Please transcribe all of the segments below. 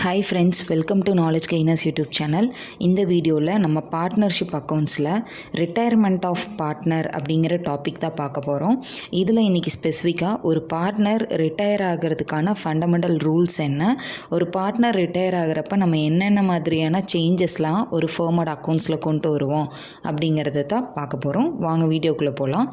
Hi friends, welcome to knowledge gainers YouTube channel. இந்த வீடியோவில் நம்ம பார்ட்னர்ஷிப் அக்கௌண்ட்ஸில் ரிட்டையர்மெண்ட் ஆஃப் பார்ட்னர் அப்படிங்கிற டாபிக் தான் பார்க்க போகிறோம். இதில் இன்றைக்கி ஸ்பெசிஃபிக்காக ஒரு பார்ட்னர் ரிட்டையர் ஆகிறதுக்கான ஃபண்டமெண்டல் ரூல்ஸ் என்ன, ஒரு பார்ட்னர் ரிட்டையர் ஆகிறப்ப நம்ம என்னென்ன மாதிரியான சேஞ்சஸ்லாம் ஒரு ஃபர்மோட அக்கௌண்ட்ஸில் கொண்டு வருவோம் அப்படிங்கிறத தான் பார்க்க போகிறோம். வாங்க வீடியோக்குள்ளே போகலாம்.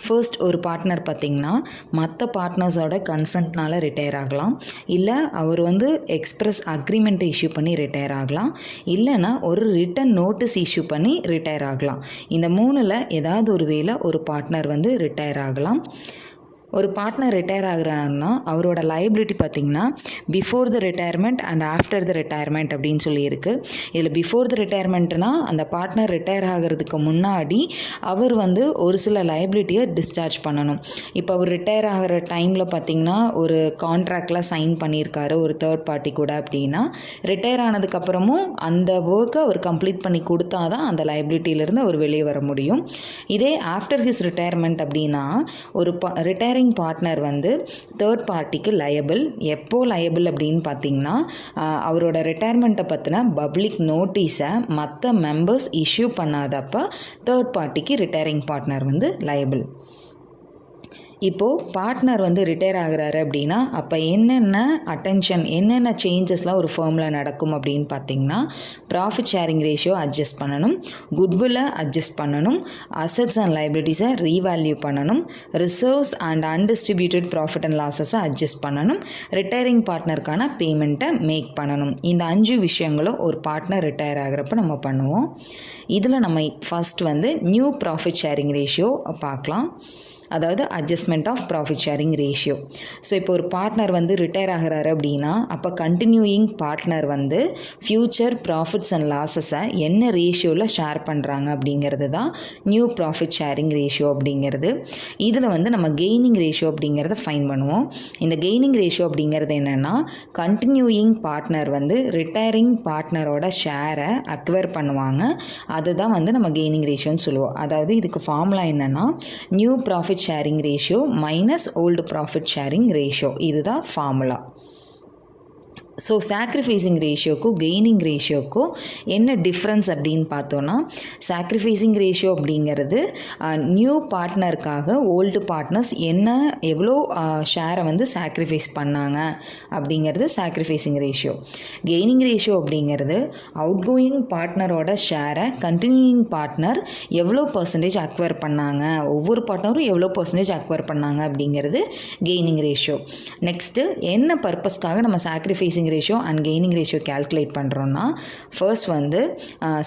ஃபர்ஸ்ட், ஒரு பார்ட்னர் பார்த்திங்கன்னா மற்ற பார்ட்னர்ஸோட கன்சென்ட்னால் ரிட்டையர் ஆகலாம், இல்லை அவர் எக்ஸ்பிரஸ் அக்ரிமெண்ட்டை இஷ்யூ பண்ணி ரிட்டையர் ஆகலாம், இல்லைனா ஒரு ரிட்டன் நோட்டீஸ் இஷ்யூ பண்ணி ரிட்டையர் ஆகலாம். இந்த மூணில் ஏதாவது ஒரு வேளை ஒரு பார்ட்னர் ரிட்டையர் ஆகலாம். ஒரு பார்ட்னர் ரிட்டையர் ஆகுறாங்கன்னா அவரோட லைபிலிட்டி பார்த்திங்கன்னா before the retirement and after the retirement அப்படின்னு சொல்லியிருக்கு. இதில் பிஃபோர் த ரிட்டையர்மெண்ட்னால் அந்த பார்ட்னர் ரிட்டையர் ஆகிறதுக்கு முன்னாடி அவர் ஒரு சில லைபிலிட்டியை டிஸ்சார்ஜ் பண்ணணும். இப்போ அவர் ரிட்டையர் ஆகிற டைமில் பார்த்திங்கன்னா ஒரு கான்ட்ராக்டில் சைன் பண்ணியிருக்காரு ஒரு தேர்ட் பார்ட்டி கூட அப்படின்னா, ரிட்டையர் ஆனதுக்கப்புறமும் அந்த ஒர்க்கை அவர் கம்ப்ளீட் பண்ணி கொடுத்தா தான் அந்த லைபிலிட்டியிலேருந்து அவர் வெளியே வர முடியும். இதே ஆஃப்டர் ஹிஸ் ரிட்டையர்மெண்ட் அப்படின்னா ஒரு ரிட்டையரிங் பார்ட்னர் தேர்ட் பார்ட்டிக்கு லயபிள். எப்போ லயபிள் அப்படின்னு பார்த்தீங்கன்னா, அவரோட ரிட்டையர்மெண்ட்டை பற்றின பப்ளிக் நோட்டீஸை மற்ற மெம்பர்ஸ் இஷ்யூ பண்ணாதப்போ தேர்ட் பார்ட்டிக்கு ரிட்டையரிங் பார்ட்னர் லயபிள். இப்போது பார்ட்னர் ரிட்டையர் ஆகிறாரு அப்படின்னா அப்போ என்னென்ன என்னென்ன சேஞ்சஸ்லாம் ஒரு ஃபர்மில் நடக்கும் அப்படின்னு பார்த்தீங்கன்னா, ப்ராஃபிட் ஷேரிங் ரேஷியோ அட்ஜஸ்ட் பண்ணணும், குட்வில்லை அட்ஜஸ்ட் பண்ணணும், அசட்ஸ் அண்ட் லைபிலிட்டிஸை ரீவேல்யூ பண்ணணும், reserves and undistributed profit and லாஸஸை அட்ஜஸ்ட் பண்ணணும், ரிட்டையரிங் பார்ட்னருக்கான பேமெண்ட்டை மேக் பண்ணணும். இந்த 5 விஷயங்களும் ஒரு பார்ட்னர் ரிட்டையர் ஆகிறப்ப நம்ம பண்ணுவோம். இதில் நம்ம first new profit sharing ratio பார்க்கலாம், அதாவது adjustment of profit sharing ratio. So இப்போ ஒரு பார்ட்னர் ரிட்டையர் ஆகிறாரு அப்படின்னா அப்போ continuing partner future profits and லாஸஸை என்ன ரேஷியோவில் ஷேர் பண்ணுறாங்க அப்படிங்கிறது தான் நியூ ப்ராஃபிட் ஷேரிங் ரேஷியோ அப்படிங்கிறது. இதில் நம்ம கெய்னிங் ரேஷியோ அப்படிங்கிறத ஃபைன் பண்ணுவோம். இந்த கெய்னிங் ரேஷியோ அப்படிங்கிறது என்னென்னா, கண்டினியூயிங் பார்ட்னர் ரிட்டையரிங் பார்ட்னரோட ஷேரை அக்வயர் பண்ணுவாங்க, அதுதான் நம்ம கெய்னிங் ரேஷியோன்னு சொல்லுவோம். அதாவது இதுக்கு ஃபார்முலா என்னென்னா, new profit sharing ratio minus old profit sharing ratio, இதுதான் ஃபார்முலா. ஸோ சாக்ரிஃபைசிங் ரேஷியோக்கும் கெய்னிங் ரேஷியோக்கும் என்ன டிஃப்ரென்ஸ் அப்படின்னு பார்த்தோன்னா, சாக்ரிஃபைசிங் ரேஷியோ அப்படிங்கிறது நியூ பார்ட்னருக்காக ஓல்டு பார்ட்னர்ஸ் எவ்வளோ ஷேரை சாக்ரிஃபைஸ் பண்ணாங்க அப்படிங்கிறது சாக்ரிஃபைசிங் ரேஷியோ. கெய்னிங் ரேஷியோ அப்படிங்கிறது அவுட் கோயிங் பார்ட்னரோட ஷேரை கண்டினியூயிங் பார்ட்னர் எவ்வளோ பர்சன்டேஜ் அக்வயர் பண்ணாங்க, ஒவ்வொரு பார்ட்னரும் எவ்வளோ பர்சன்டேஜ் அக்வயர் பண்ணாங்க அப்படிங்கிறது கெய்னிங் ரேஷியோ. நெக்ஸ்ட்டு என்ன பர்பஸ்க்காக நம்ம sacrificing ratio and gaining ratio calculate பண்ணுறோன்னா, ஃபர்ஸ்ட்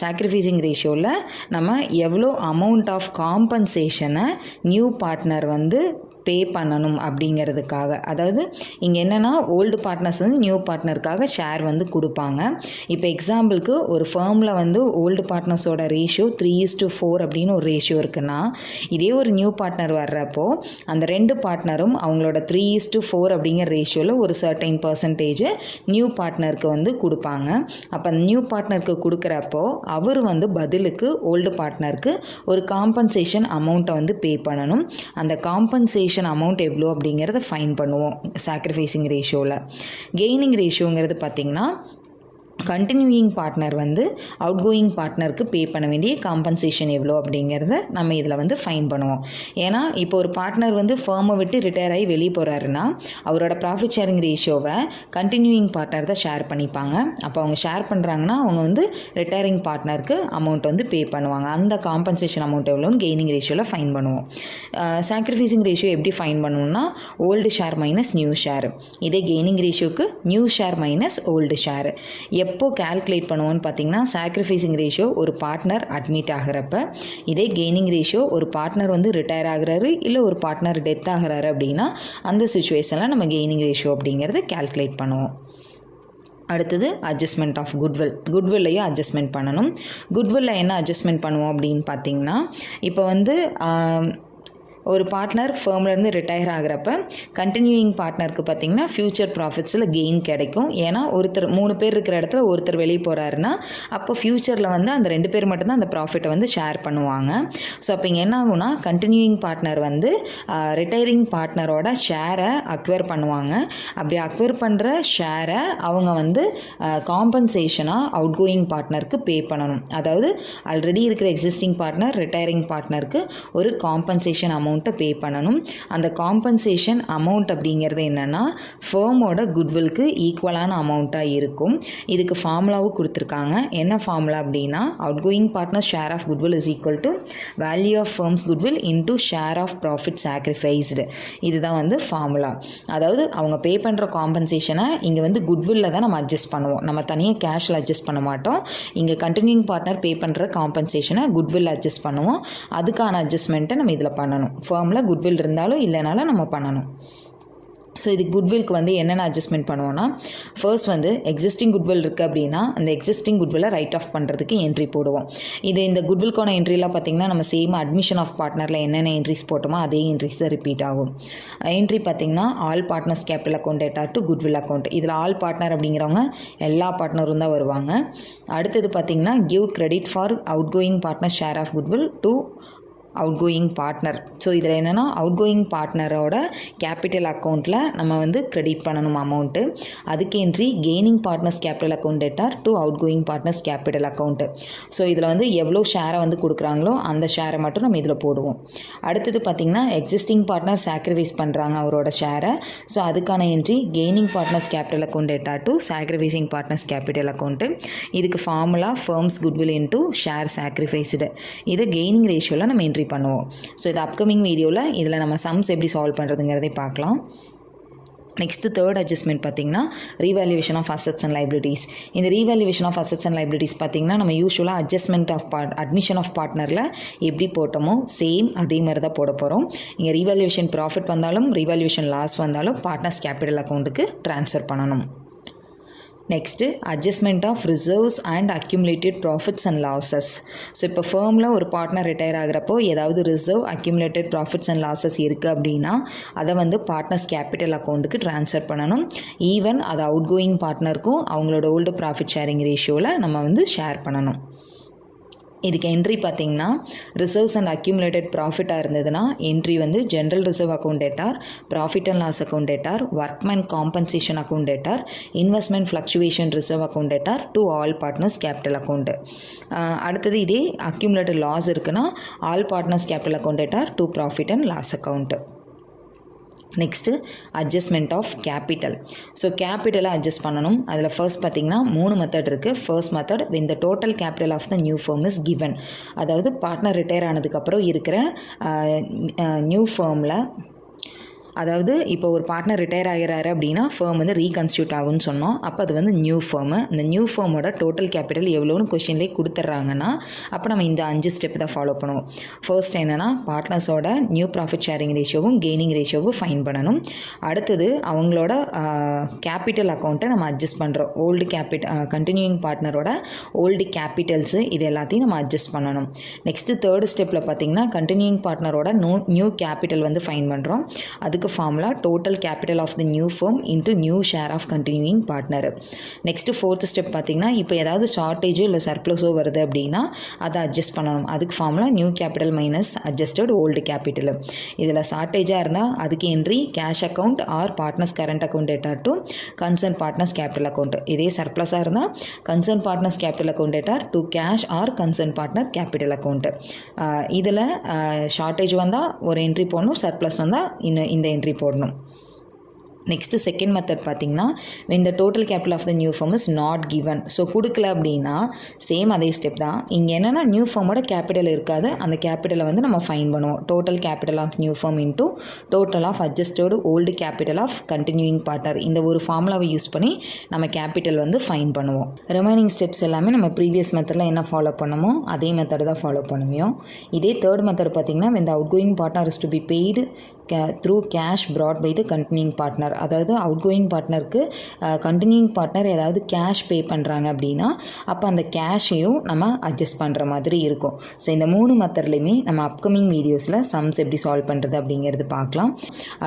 சாக்ரிஃபைசிங் ரேஷியோவில் நம்ம எவ்வளோ அமௌண்ட் ஆஃப் காம்பன்சேஷனை நியூ பார்ட்னர் பே பண்ணணும் அப்படிங்கிறதுக்காக. அதாவது இங்கே என்னென்னா, ஓல்டு பார்ட்னர்ஸ் நியூ பார்ட்னருக்காக ஷேர் கொடுப்பாங்க. இப்போ எக்ஸாம்பிளுக்கு ஒரு ஃபர்மில் ஓல்டு பார்ட்னர்ஸோட ரேஷியோ 3:4 அப்படின்னு ஒரு ரேஷியோ இருக்குன்னா, இதே ஒரு நியூ பார்ட்னர் வர்றப்போ அந்த 2 பார்ட்னரும் அவங்களோட 3:4 அப்படிங்கிற ரேஷியோவில் ஒரு சர்டைன் பர்சன்டேஜ் நியூ பார்ட்னருக்கு கொடுப்பாங்க. அப்போ அந்த நியூ பார்ட்னருக்கு கொடுக்குறப்போ அவர் பதிலுக்கு ஓல்டு பார்ட்னருக்கு ஒரு காம்பன்சேஷன் அமௌண்ட்டை பே பண்ணணும். அந்த காம்பன்சேஷன் அமௌண்ட் எவ்வளோ அப்படிங்கிறத ஃபைன் பண்ணுவோம் சாக்ரிஃபைசிங் ரேஷியோவில். கெய்னிங் ரேஷியோங்கிறது பார்த்திங்கன்னா, கண்டினியூயிங் பார்ட்னர் அவுட் கோயிங் பார்ட்னருக்கு பே பண்ண வேண்டிய காம்பன்சேஷன் எவ்வளோ அப்படிங்கிறத நம்ம இதில் ஃபைன் பண்ணுவோம். ஏன்னா இப்போ ஒரு பார்ட்னர் ஃபர்மை விட்டு ரிட்டையர் ஆகி வெளியே போகிறாருன்னா அவரோட ப்ராஃபிட் ஷேரிங் ரேஷியோவை கண்டினியூயிங் பார்ட்னர் தான் ஷேர் பண்ணிப்பாங்க. அப்போ அவங்க ஷேர் பண்ணுறாங்கன்னா அவங்க ரிட்டையரிங் பார்ட்னருக்கு அமௌண்ட் பே பண்ணுவாங்க. அந்த காம்பன்சேஷன் அமௌண்ட் எவ்வளோன்னு கெய்னிங் ரேஷியோவில் ஃபைன் பண்ணுவோம். சாக்ரிஃபைசிங் ரேஷியோ எப்படி ஃபைன் பண்ணுவோம்னா, old share minus new share. இதே கெய்னிங் ரேஷியோக்கு new share minus old share. எப்போ கால்குலேட் பண்ணுவோன்னு பார்த்தீங்கன்னா, சாக்ரிஃபைசிங் ரேஷியோ ஒரு பார்ட்னர் அட்மிட் ஆகிறப்ப, இதே கெய்னிங் ரேஷியோ ஒரு பார்ட்னர் ரிட்டையர் ஆகிறாரு இல்லை ஒரு பார்ட்னர் டெத் ஆகிறாரு அப்படின்னா அந்த சுச்சுவேஷனில் நம்ம கெய்னிங் ரேஷியோ அப்படிங்கிறது கால்குலேட் பண்ணுவோம். அடுத்தது அட்ஜஸ்ட்மெண்ட் ஆஃப் குட்வில்லையும் அட்ஜஸ்ட்மெண்ட் பண்ணணும். குட்வில்ல என்ன அட்ஜஸ்ட்மெண்ட் பண்ணுவோம் அப்படின்னு பார்த்தீங்கன்னா, இப்போ ஒரு பார்ட்னர் ஃபேர்ம்லேருந்து ரிட்டையர் ஆகிறப்ப கண்டினியூயிங் பார்ட்னருக்கு பார்த்திங்கன்னா ஃப்யூச்சர் ப்ராஃபிட்ஸில் கெயின் கிடைக்கும். ஏன்னா ஒருத்தர் 3 பேர் இருக்கிற இடத்துல ஒருத்தர் வெளியே போகிறாருன்னா அப்போ ஃப்யூச்சரில் வந்து அந்த 2 பேர் மட்டும்தான் அந்த ப்ராஃபிட்டை வந்து ஷேர் பண்ணுவாங்க. ஸோ அப்போ இங்கே என்ன ஆகும்னா கண்டினியூயிங் பார்ட்னர் வந்து ரிட்டையரிங் பார்ட்னரோட ஷேரை அக்வயர் பண்ணுவாங்க. அப்படி அக்வயர் பண்ணுற ஷேரை அவங்க வந்து காம்பன்சேஷனாக அவுட் கோயிங் பார்ட்னருக்கு பே பண்ணணும். அதாவது ஆல்ரெடி இருக்கிற எக்ஸிஸ்டிங் பார்ட்னர் ரிட்டையரிங் பார்ட்னருக்கு ஒரு காம்பன்சேஷன் அமௌண்ட்டை பே பண்ணணும். அந்த காம்பன்சேஷன் அமௌண்ட் அப்படிங்கிறது என்னென்னா ஃபேர்மோட குட்வில்க்கு ஈக்குவலான அமௌண்ட்டாக இருக்கும். இதுக்கு ஃபார்முலாவும் கொடுத்துருக்காங்க. என்ன ஃபார்முலா அப்படின்னா outgoing partner share of goodwill is equal to value of firm's goodwill into share of profit sacrificed. இதுதான் வந்து ஃபார்முலா. அதாவது அவங்க பே பண்ணுற காம்பன்சேஷனை இங்கே வந்து குட்வில்ல தான் நம்ம அட்ஜஸ்ட் பண்ணுவோம். நம்ம தனியாக கேஷில் அட்ஜஸ்ட் பண்ண மாட்டோம். இங்கே கண்டினியூயிங் பார்ட்னர் பே பண்ணுற காம்பன்சேஷனை குட்வில் அட்ஜஸ்ட் பண்ணுவோம். அதுக்கான அட்ஜஸ்ட்மெண்ட்டை நம்ம இதில் பண்ணணும். ஃபேர்மில் குட்வில் இருந்தாலும் இல்லைனாலும் நம்ம பண்ணணும். ஸோ இது குட்வில்க்கு வந்து என்னென்ன அட்ஜஸ்ட்மெண்ட் பண்ணுவோன்னா ஃபர்ஸ்ட் வந்து எக்ஸிஸ்டிங் குட்வில் இருக்குது அப்படின்னா அந்த எக்ஸிஸ்டிங் குட்வில்லை ரைட் ஆஃப் பண்ணுறதுக்கு என்ட்ரி போடுவோம். இந்த குட்வில்க்கான என்ட்ரிலாம் பார்த்திங்கன்னா நம்ம சேம் அட்மிஷன் ஆஃப் பார்ட்னரில் என்னென்ன என்ட்ரிஸ் போட்டோமோ அதே என்ட்ரிஸ் தான் ரிப்பீட் ஆகும். என்ட்ரி பார்த்திங்கன்னா all partners capital account debtor to goodwill account. இதில் ஆல் பார்ட்னர் அப்படிங்கிறவங்க எல்லா பார்ட்னரும் தான் வருவாங்க. அடுத்தது பார்த்திங்கன்னா give credit for outgoing partner share of goodwill to outgoing partner. So இதில் என்னென்னா அவுட் கோயிங் பார்ட்னரோட கேபிட்டல் அக்கௌண்ட்டில் நம்ம வந்து கிரெடிட் பண்ணணும் அமௌண்ட்டு. அதுக்கு entry gaining partners capital account debtor to out going partners capital account. So இதில் வந்து எவ்வளோ ஷேரை வந்து கொடுக்குறாங்களோ அந்த ஷேரை மட்டும் நம்ம இதில் போடுவோம். அடுத்தது பார்த்திங்கன்னா எக்ஸிஸ்டிங் பார்ட்னர் சாக்ரிஃபைஸ் பண்ணுறாங்க அவரோட ஷேரை. ஸோ அதுக்கான entry gaining partners capital account debtor to sacrificing partners capital account. இதுக்கு formula firm's goodwill into share sacrificed. இதை கெய்னிங் ரேஷியோவில் நம்ம என்ட்ரி பண்ணுவோம். ஸோ இது அப்கமிங் வீடியோவில் இதில் நம்ம சம்ஸ் எப்படி சால்வ் பண்ணுறதுங்கிறதை பார்க்கலாம். நெக்ஸ்ட்டு தேர்ட் அட்ஜஸ்ட்மெண்ட் பார்த்திங்கன்னா revaluation of assets and liabilities. இந்த revaluation of assets and liabilities பார்த்திங்கன்னா நம்ம யூஸ்வலாக அட்ஜஸ்ட்மெண்ட் ஆஃப் அட்மிஷன் ஆஃப் பார்ட்னரில் எப்படி போட்டோமோ சேம் அதே மாதிரி தான் போட போகிறோம். இங்கே ரீவேல்யூவேஷன் ப்ராஃபிட் வந்தாலும் ரீவேல்யூவேஷன் லாஸ் வந்தாலும் பார்ட்னர்ஸ் கேபிட்டல் அக்கௌண்ட்டுக்கு ட்ரான்ஸ்ஃபர் பண்ணணும். Next adjustment of reserves and accumulated profits and losses. So இப்போ ஃபேர்மில் ஒரு பார்ட்னர் ரிட்டையர் ஆகிறப்போ ஏதாவது reserve accumulated profits and losses இருக்குது அப்படின்னா அதை வந்து பார்ட்னர்ஸ் கேபிட்டல் அக்கௌண்ட்டுக்கு ட்ரான்ஸ்ஃபர் பண்ணணும். ஈவன் அது அவுட் கோயிங் பார்ட்னருக்கும் அவங்களோட ஓல்டு ப்ராஃபிட் ஷேரிங் ரேஷியோவில் நம்ம வந்து ஷேர் பண்ணணும். இதுக்கு என்ட்ரி பார்த்திங்கன்னா ரிசர்வ்ஸ் அண்ட் அக்யூமுலேட்டட் ப்ராஃபிட்டாக இருந்ததுன்னா என்ட்ரி வந்து general reserve account debtor, profit and loss account debtor, workman compensation account debtor, investment fluctuation reserve account debtor to all partners capital account. அடுத்தது இதே அக்யூமுலேட்டட் லாஸ் இருக்குன்னா all partners capital account debtor to profit and loss account. Next adjustment of capital. So கேபிட்டலை adjust பண்ணணும். அதில் first பார்த்திங்கன்னா 3 method இருக்குது. First method when the total capital of the new firm is given. அதாவது partner retire ஆனதுக்கப்புறம் இருக்கிற new ஃபேர்மில், அதாவது இப்போ ஒரு பார்ட்னர் ரிட்டையர் ஆகிறாரு அப்படின்னா ஃபேர்ம் வந்து ரீகன்ஸ்டியூட் ஆகும்னு சொன்னோம். அப்போ அது வந்து நியூ ஃபேர்மு. அந்த நியூ ஃபேர்மோட டோட்டல் கேபிட்டல் எவ்வளோன்னு கொஷின்லேயே கொடுத்துட்றாங்கன்னா அப்போ நம்ம இந்த 5 ஸ்டெப் தான் ஃபாலோ பண்ணுவோம். ஃபர்ஸ்ட் என்னென்னா பார்ட்னர்ஸோட நியூ ப்ராஃபிட் ஷேரிங் ரேஷியோவும் கெய்னிங் ரேஷியோவும் ஃபைன் பண்ணணும். அடுத்தது அவங்களோட கேபிட்டல் அக்கௌண்ட்டை நம்ம அட்ஜஸ்ட் பண்ணுறோம். ஓல்டு கண்டினியூயிங் பார்ட்னரோட ஓல்டு கேபிட்டல்ஸு இது எல்லாத்தையும் நம்ம அட்ஜஸ்ட் பண்ணணும். நெக்ஸ்ட்டு தேர்ட் ஸ்டெப்பில் பார்த்திங்கன்னா கண்டினியூயிங் பார்ட்னரோட நியூ கேபிட்டல் வந்து ஃபைன் பண்ணுறோம். அதுக்கு formula total capital of the new firm into new share of continuing partner. Next fourth step பார்த்திங்கன்னா இப்போ ஏதாவது ஷார்ட்டேஜோ இல்லை சர்ப்ளஸோ வருது அப்படின்னா அதை அட்ஜஸ்ட் பண்ணணும். அதுக்கு formula new capital minus adjusted old capital. இதில் ஷார்ட்டேஜாக இருந்தால் அதுக்கு entry cash account R partners current account debtor to concern partners capital account. இதே சர்ப்ளஸாக இருந்தால் concern partners capital account debtor to cash R concern partner capital account. இதில் shortage வந்தால் ஒரு entry போடணும், surplus வந்தால் இந்த என்ட்ரி போடணும். நெக்ஸ்ட்டு செகண்ட் மெத்தட் பார்த்திங்கன்னா when the total capital of the new firm is not given. So கொடுக்கல அப்படின்னா சேம் அதே ஸ்டெப் தான். இங்கே என்னென்னா நியூ ஃபர்மோட கேபிட்டல் இருக்காது. அந்த கேபிட்டலை வந்து நம்ம ஃபைன் பண்ணுவோம். Total capital of new firm into total of adjusted old capital of continuing partner. இந்த ஒரு ஃபார்முலாவை யூஸ் பண்ணி நம்ம கேபிட்டல் வந்து ஃபைன் பண்ணுவோம். ரிமைனிங் ஸ்டெப்ஸ் எல்லாமே நம்ம ப்ரீவியஸ் மெத்தடில் என்ன ஃபாலோ பண்ணுமோ அதே மெத்தட் தான் ஃபாலோ பண்ணுவோம். இதே தேர்ட் மெத்தட் பார்த்திங்கன்னா when the outgoing partner is to be paid through cash brought by the continuing partner. அதாவது அவுட் கோயிங் பார்ட்னருக்கு கண்டினியூங் பார்ட்னர் ஏதாவது கேஷ் பே பண்ணுறாங்க அப்படின்னா அப்போ அந்த கேஷையும் நம்ம அட்ஜஸ்ட் பண்ணுற மாதிரி இருக்கும். ஸோ இந்த 3 மெத்தட்லையுமே நம்ம அப்கமிங் வீடியோஸில் சம்ஸ் எப்படி சால்வ் பண்ணுறது அப்படிங்கிறது பார்க்கலாம்.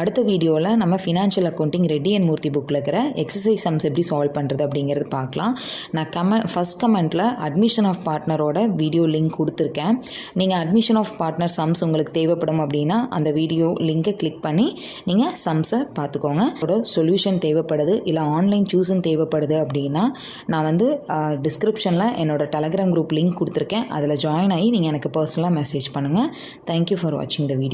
அடுத்த வீடியோவில் நம்ம ஃபினான்ஷியல் அக்கௌண்டிங் ரெட்டி அண்ட் மூர்த்தி புக்கில் இருக்கிற எக்ஸசைஸ் சம்ஸ் எப்படி சால்வ் பண்ணுறது அப்படிங்கிறது பார்க்கலாம். நான் ஃபஸ்ட் கமெண்ட்டில் அட்மிஷன் ஆஃப் பார்ட்னரோட வீடியோ லிங்க் கொடுத்துருக்கேன். நீங்கள் அட்மிஷன் ஆஃப் பார்ட்னர் சம்ஸ் உங்களுக்கு தேவைப்படும் அப்படின்னா அந்த வீடியோ லிங்கை கிளிக் பண்ணி நீங்கள் சம்ஸை பார்த்துக்கோங்க. அதோட சொல்யூஷன் தேவைப்படுது இல்லை ஆன்லைன் டியூஷன் தேவைப்படுது அப்படின்னா நான் வந்து டிஸ்கிரிப்ஷனில் என்னோட டெலகிராம் குரூப் லிங்க் கொடுத்துருக்கேன். அதில் ஜாயின் ஆகி நீங்கள் எனக்கு பர்சனலாக மெசேஜ் பண்ணுங்கள். தேங்க்யூ ஃபார் வாட்சிங் த வீடியோ.